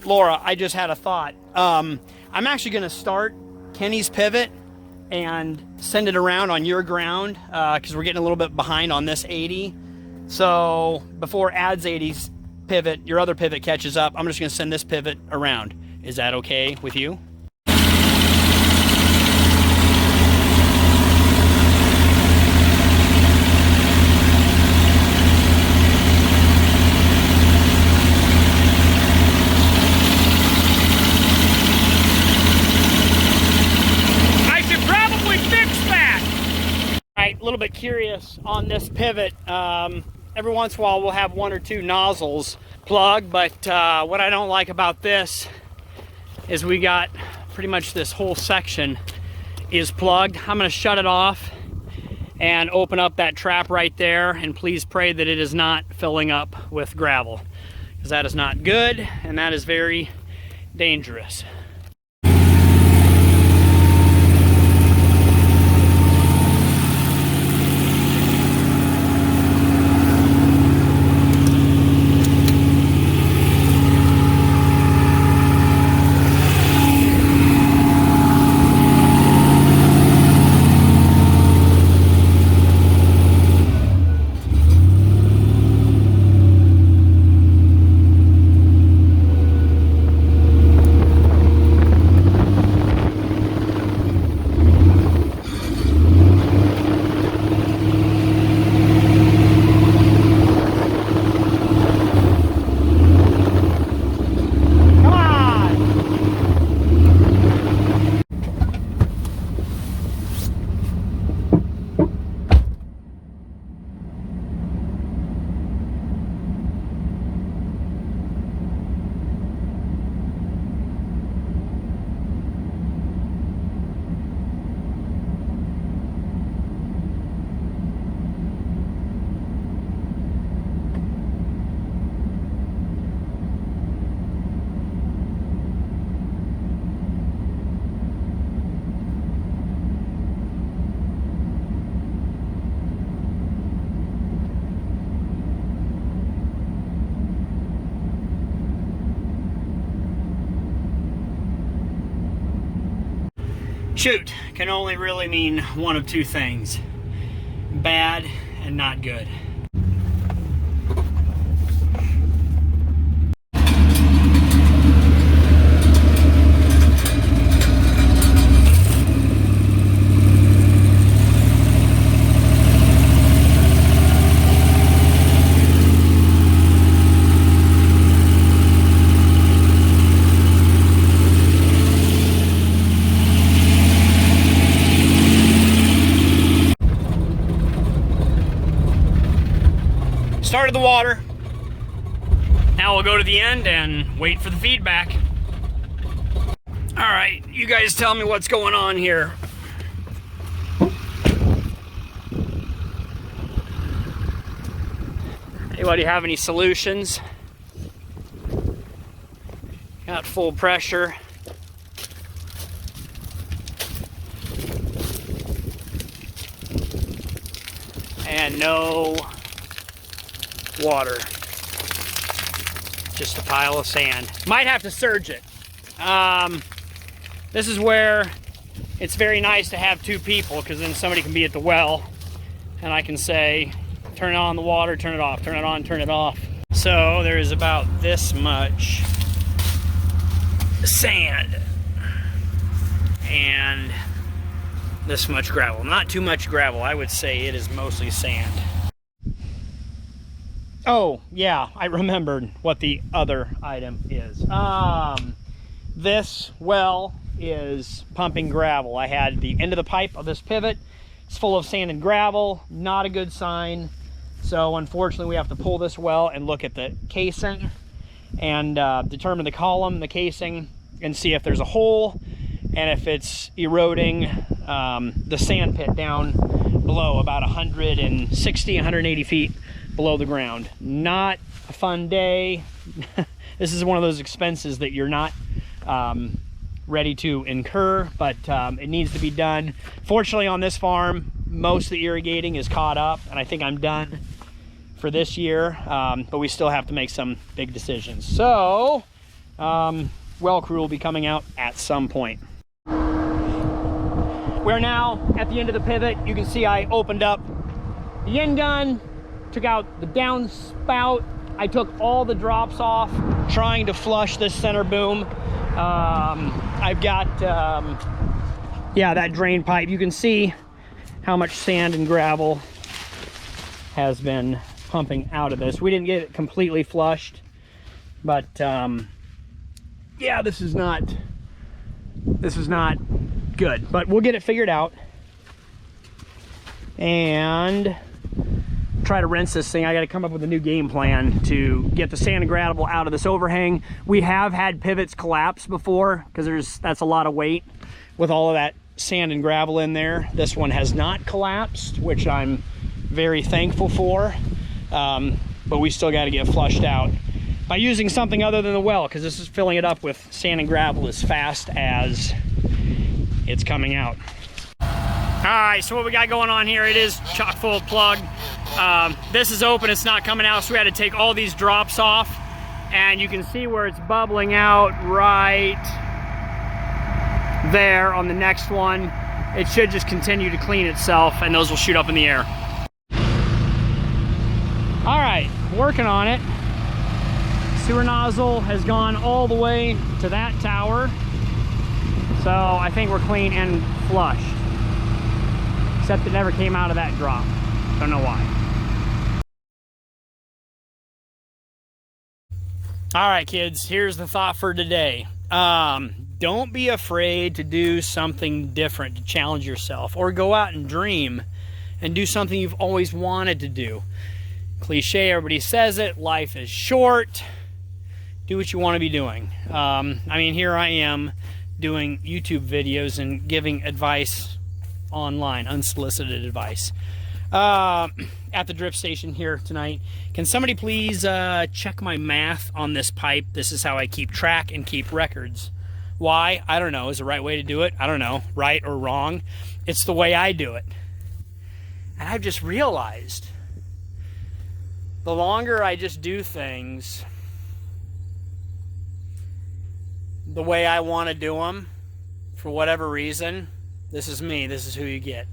Laura, I just had a thought. I'm actually going to start Kenny's pivot and send it around on your ground because we're getting a little bit behind on this 80. So before Ad's 80's pivot, your other pivot catches up, I'm just going to send this pivot around. Is that okay with you? A little bit curious on this pivot. Every once in a while we'll have one or two nozzles plugged, but what I don't like about this is we got pretty much this whole section is plugged. I'm going to shut it off and open up that trap right there, and please pray that it is not filling up with gravel, because that is not good and that is very dangerous. Shoot can only really mean one of two things: bad and not good. Started the water. Now we'll go to the end and wait for the feedback. All right, you guys tell me what's going on here. Anybody have any solutions? Got full pressure. And no water, just a pile of sand. Might have to surge it. This is where it's very nice to have two people, because then somebody can be at the well and I can say, turn on the water, turn it off, turn it on, turn it off. So there is about this much sand and this much gravel. Not too much gravel. I would say it is mostly sand. Oh, yeah, I remembered what the other item is. This well is pumping gravel. I had the end of the pipe of this pivot. It's full of sand and gravel. Not a good sign. So unfortunately, we have to pull this well and look at the casing and determine the column, the casing, and see if there's a hole and if it's eroding the sand pit down below, about 160, 180 feet below the ground. Not a fun day. This is one of those expenses that you're not ready to incur, but it needs to be done. Fortunately, on this farm, most of the irrigating is caught up, and I think I'm done for this year, but we still have to make some big decisions. So Well crew will be coming out at some point. We're now at the end of the pivot. You can see I opened up the end gun, took out the downspout. I took all the drops off, trying to flush this center boom. I've got, yeah, that drain pipe. You can see how much sand and gravel has been pumping out of this. We didn't get it completely flushed, but yeah, this is not good, but we'll get it figured out and try to rinse this thing. I got to come up with a new game plan to get the sand and gravel out of this overhang. We have had pivots collapse before because that's a lot of weight with all of that sand and gravel in there. This one has not collapsed, which I'm very thankful for, but we still got to get flushed out by using something other than the well, because this is filling it up with sand and gravel as fast as it's coming out. All right, so what we got going on here, it is chock full of plug. This is open, it's not coming out, so we had to take all these drops off, and you can see where it's bubbling out right there on the next one. It should just continue to clean itself, and those will shoot up in the air. All right, working on it. Sewer nozzle has gone all the way to that tower, so I think we're clean and flushed, except it never came out of that drop. Don't know why. All right, kids, here's the thought for today. Don't be afraid to do something different, to challenge yourself, or go out and dream and do something you've always wanted to do. Cliche, everybody says it, life is short. Do what you want to be doing. I mean, here I am doing YouTube videos and giving advice online, unsolicited advice. At the drip station here tonight. Can somebody please check my math on this pipe? This is how I keep track and keep records. Why? I don't know. Is the right way to do it? I don't know. Right or wrong? It's the way I do it. And I've just realized the longer I just do things the way I want to do them, for whatever reason, this is me. This is who you get.